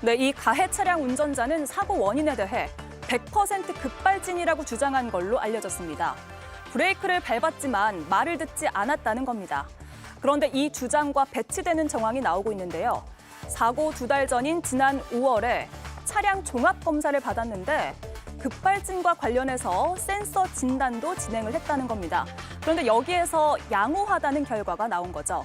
네, 이 가해 차량 운전자는 사고 원인에 대해 100% 급발진이라고 주장한 걸로 알려졌습니다. 브레이크를 밟았지만 말을 듣지 않았다는 겁니다. 그런데 이 주장과 배치되는 정황이 나오고 있는데요. 사고 2달 전인 지난 5월에 차량 종합 검사를 받았는데 급발진과 관련해서 센서 진단도 진행을 했다는 겁니다. 그런데 여기에서 양호하다는 결과가 나온 거죠.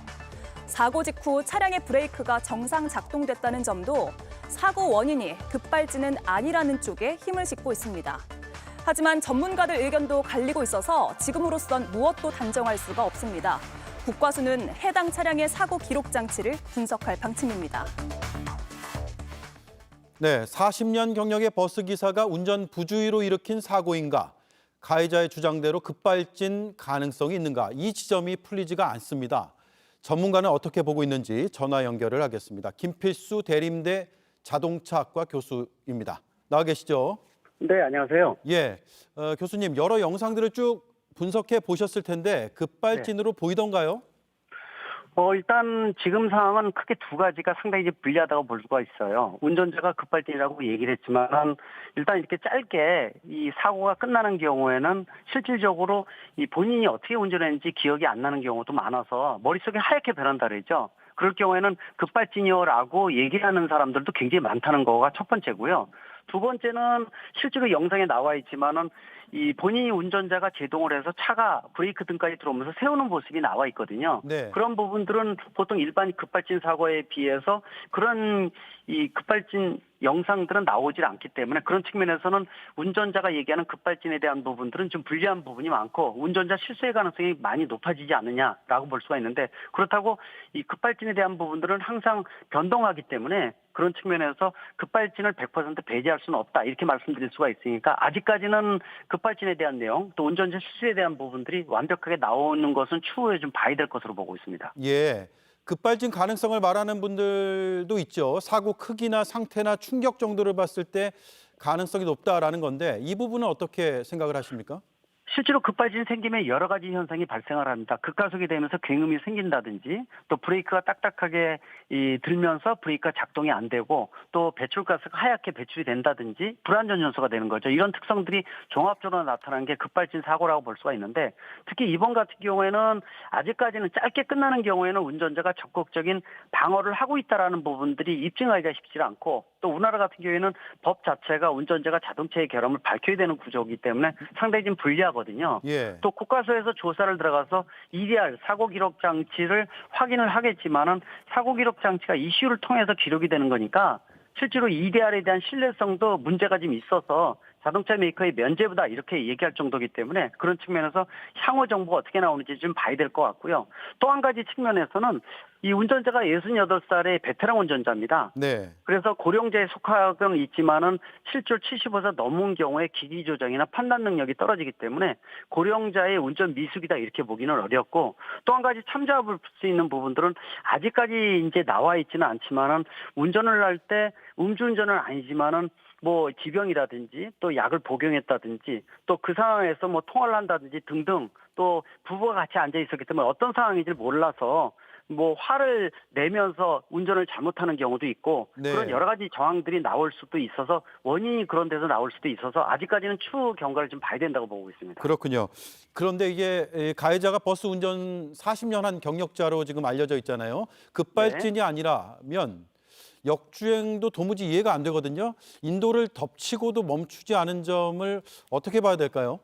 사고 직후 차량의 브레이크가 정상 작동됐다는 점도 사고 원인이 급발진은 아니라는 쪽에 힘을 싣고 있습니다. 하지만 전문가들 의견도 갈리고 있어서 지금으로선 무엇도 단정할 수가 없습니다. 국과수는 해당 차량의 사고 기록 장치를 분석할 방침입니다. 네, 40년 경력의 버스 기사가 운전 부주의로 일으킨 사고인가? 가해자의 주장대로 급발진 가능성이 있는가? 이 지점이 풀리지가 않습니다. 전문가는 어떻게 보고 있는지 전화 연결을 하겠습니다. 김필수 대림대 자동차학과 교수입니다. 나와 계시죠? 네, 안녕하세요. 예, 교수님 여러 영상들을 쭉 분석해 보셨을 텐데 급발진으로 보이던가요? 일단 지금 상황은 크게 두 가지가 상당히 이제 불리하다고 볼 수가 있어요. 운전자가 급발진이라고 얘기를 했지만 일단 이렇게 짧게 이 사고가 끝나는 경우에는 실질적으로 이 본인이 어떻게 운전했는지 기억이 안 나는 경우도 많아서 머릿속에 하얗게 변한다 그러죠. 그럴 경우에는 급발진이요라고 얘기하는 사람들도 굉장히 많다는 거가 첫 번째고요. 두 번째는 실제로 영상에 나와 있지만은 이 본인이 운전자가 제동을 해서 차가 브레이크 등까지 들어오면서 세우는 모습이 나와 있거든요. 네. 그런 부분들은 보통 일반 급발진 사고에 비해서 그런 이 급발진 영상들은 나오질 않기 때문에 그런 측면에서는 운전자가 얘기하는 급발진에 대한 부분들은 좀 불리한 부분이 많고 운전자 실수의 가능성이 많이 높아지지 않느냐라고 볼 수가 있는데 그렇다고 이 급발진에 대한 부분들은 항상 변동하기 때문에 그런 측면에서 급발진을 100% 배제할 수는 없다 이렇게 말씀드릴 수가 있으니까 아직까지는 급발진에 대한 내용 또 운전자 실수에 대한 부분들이 완벽하게 나오는 것은 추후에 좀 봐야 될 것으로 보고 있습니다. 예, 급발진 가능성을 말하는 분들도 있죠. 사고 크기나 상태나 충격 정도를 봤을 때 가능성이 높다라는 건데 이 부분은 어떻게 생각을 하십니까? 실제로 급발진 생기면 여러 가지 현상이 발생을 합니다. 급가속이 되면서 굉음이 생긴다든지 또 브레이크가 딱딱하게 들면서 브레이크가 작동이 안 되고 또 배출가스가 하얗게 배출이 된다든지 불안전 요소가 되는 거죠. 이런 특성들이 종합적으로 나타나는 게 급발진 사고라고 볼 수가 있는데 특히 이번 같은 경우에는 아직까지는 짧게 끝나는 경우에는 운전자가 적극적인 방어를 하고 있다라는 부분들이 입증하기가 쉽지 않고 또 우리나라 같은 경우에는 법 자체가 운전자가 자동차의 결함을 밝혀야 되는 구조이기 때문에 상당히 좀 불리하거든요. 예. 또 국가서에서 조사를 들어가서 EDR 사고 기록 장치를 확인을 하겠지만은 사고 기록 장치가 이슈를 통해서 기록이 되는 거니까 실제로 EDR에 대한 신뢰성도 문제가 좀 있어서 자동차 메이커의 면죄부다 이렇게 얘기할 정도이기 때문에 그런 측면에서 향후 정보가 어떻게 나오는지 좀 봐야 될 것 같고요. 또 한 가지 측면에서는 이 운전자가 68살의 베테랑 운전자입니다. 네. 그래서 고령자에 속하고는 있지만은 실조 75세 넘은 경우에 기기 조정이나 판단 능력이 떨어지기 때문에 고령자의 운전 미숙이다 이렇게 보기는 어렵고 또 한 가지 참조할 수 있는 부분들은 아직까지 이제 나와 있지는 않지만은 운전을 할 때 음주운전은 아니지만은 뭐 지병이라든지 또 약을 복용했다든지 또 그 상황에서 뭐 통화를 한다든지 등등 또 부부가 같이 앉아 있었기 때문에 어떤 상황인지 몰라서 뭐 화를 내면서 운전을 잘못하는 경우도 있고 네. 그런 여러 가지 정황들이 나올 수도 있어서 원인이 그런 데서 나올 수도 있어서 아직까지는 추후 경과를 좀 봐야 된다고 보고 있습니다. 그렇군요. 그런데 이게 가해자가 버스 운전 40년 한 경력자로 지금 알려져 있잖아요. 급발진이 아니라면 역주행도 도무지 이해가 안 되거든요. 인도를 덮치고도 멈추지 않은 점을 어떻게 봐야 될까요?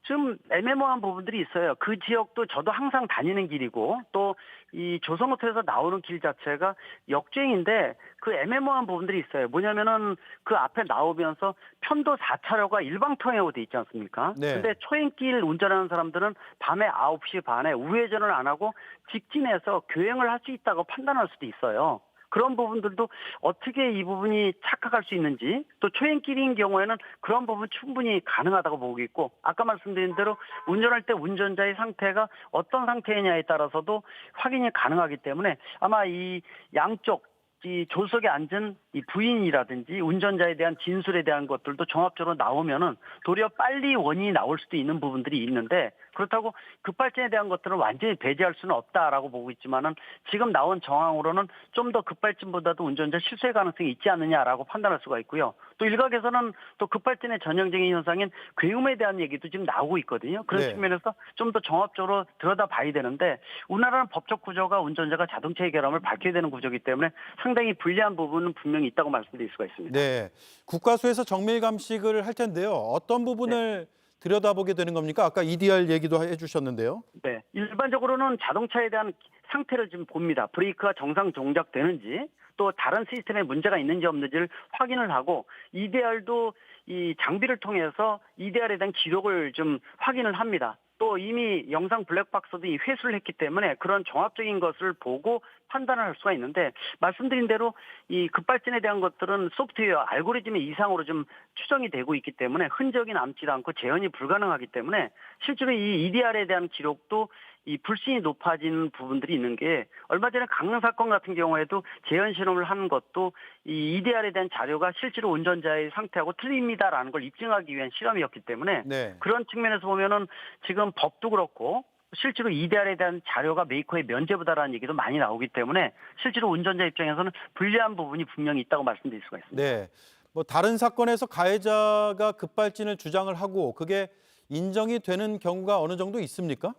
좀 애매모호한 부분들이 있어요. 그 지역도 저도 항상 다니는 길이고 또 이 조선호텔에서 나오는 길 자체가 역주행인데 그 애매모호한 부분들이 있어요. 뭐냐면은 그 앞에 나오면서 편도 4차로가 일방통행으로 돼 있지 않습니까? 네. 근데 초행길 운전하는 사람들은 밤에 9시 반에 우회전을 안 하고 직진해서 교행을 할 수 있다고 판단할 수도 있어요. 그런 부분들도 어떻게 이 부분이 착각할 수 있는지 또 초행길인 경우에는 그런 부분 충분히 가능하다고 보고 있고 아까 말씀드린 대로 운전할 때 운전자의 상태가 어떤 상태냐에 따라서도 확인이 가능하기 때문에 아마 이 양쪽 이 조석에 앉은 이 부인이라든지 운전자에 대한 진술에 대한 것들도 종합적으로 나오면은 도리어 빨리 원인이 나올 수도 있는 부분들이 있는데, 그렇다고 급발진에 대한 것들은 완전히 배제할 수는 없다라고 보고 있지만은 지금 나온 정황으로는 좀 더 급발진보다도 운전자 실수의 가능성이 있지 않느냐라고 판단할 수가 있고요. 또 일각에서는 또 급발진의 전형적인 현상인 괴음에 대한 얘기도 지금 나오고 있거든요. 그런 네. 측면에서 좀 더 종합적으로 들여다봐야 되는데, 우리나라는 법적 구조가 운전자가 자동차의 결함을 밝혀야 되는 구조이기 때문에 상당히 불리한 부분은 분명히 있다고 말씀드릴 수가 있습니다. 네. 국과수에서 정밀 감식을 할 텐데요. 어떤 부분을 들여다보게 되는 겁니까? 아까 EDR 얘기도 해주셨는데요. 네. 일반적으로는 자동차에 대한 상태를 좀 봅니다. 브레이크가 정상 동작되는지, 또 다른 시스템에 문제가 있는지 없는지를 확인을 하고, EDR도 이 장비를 통해서 EDR에 대한 기록을 좀 확인을 합니다. 또 이미 영상 블랙박스도 이 회수를 했기 때문에 그런 종합적인 것을 보고 판단을 할 수가 있는데, 말씀드린 대로 이 급발진에 대한 것들은 소프트웨어 알고리즘의 이상으로 좀 추정이 되고 있기 때문에 흔적이 남지도 않고 재현이 불가능하기 때문에 실제로 이 EDR에 대한 기록도 이 불신이 높아지는 부분들이 있는 게, 얼마 전에 강릉 사건 같은 경우에도 재현 실험을 하는 것도 이 EDR에 대한 자료가 실제로 운전자의 상태하고 틀립니다라는 걸 입증하기 위한 실험이었기 때문에 네. 그런 측면에서 보면은 지금 법도 그렇고 실제로 EDR에 대한 자료가 메이커의 면죄부다라는 얘기도 많이 나오기 때문에 실제로 운전자 입장에서는 불리한 부분이 분명히 있다고 말씀드릴 수가 있습니다. 네. 뭐 다른 사건에서 가해자가 급발진을 주장을 하고 그게 인정이 되는 경우가 어느 정도 있습니까?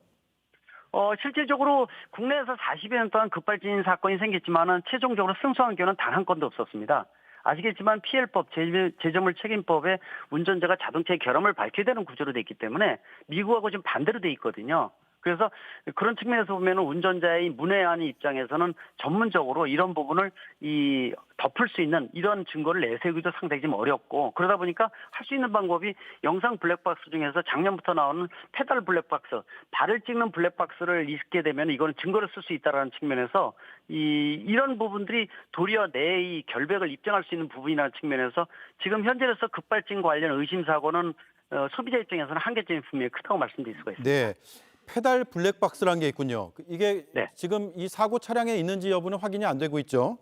실질적으로 국내에서 40여 년 동안 급발진 사건이 생겼지만은 최종적으로 승소한 경우는 단 한 건도 없었습니다. 아시겠지만 PL법 제조물 책임법에 운전자가 자동차의 결함을 밝혀야 되는 구조로 돼 있기 때문에 미국하고 좀 반대로 돼 있거든요. 그래서 그런 측면에서 보면 운전자의 문외한의 입장에서는 전문적으로 이런 부분을 덮을 수 있는 이런 증거를 내세우기도 상당히 좀 어렵고, 그러다 보니까 할 수 있는 방법이 영상 블랙박스 중에서 작년부터 나오는 페달 블랙박스, 발을 찍는 블랙박스를 있게 되면 이거는 증거를 쓸 수 있다는 측면에서 이런 부분들이 도리어 내의 결백을 입증할 수 있는 부분이라는 측면에서 지금 현재로서 급발진 관련 의심 사고는 소비자 입장에서는 한계점이 분명히 크다고 말씀드릴 수가 있습니다. 네. 페달 블랙박스라는 게 있군요. 이게 네. 지금 이 사고 차량에 있는지 여부는 확인이 안 되고 있죠.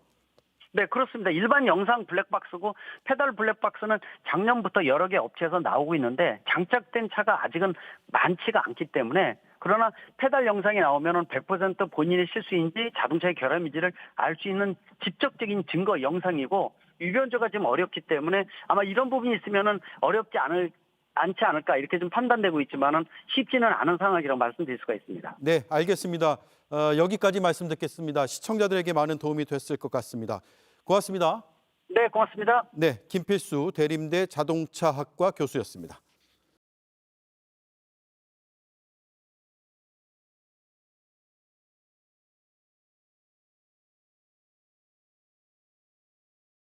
네, 그렇습니다. 일반 영상 블랙박스고 페달 블랙박스는 작년부터 여러 개 업체에서 나오고 있는데 장착된 차가 아직은 많지가 않기 때문에, 그러나 페달 영상이 나오면은 100% 본인의 실수인지 자동차의 결함인지를 알 수 있는 직접적인 증거 영상이고, 유변조가 좀 어렵기 때문에 아마 이런 부분이 있으면은 어렵지 않지 않을까 이렇게 좀 판단되고 있지만은 쉽지는 않은 상황이라고 말씀드릴 수가 있습니다. 네, 알겠습니다. 여기까지 말씀 듣겠습니다. 시청자들에게 많은 도움이 됐을 것 같습니다. 고맙습니다. 네, 고맙습니다. 네, 김필수 대림대 자동차학과 교수였습니다.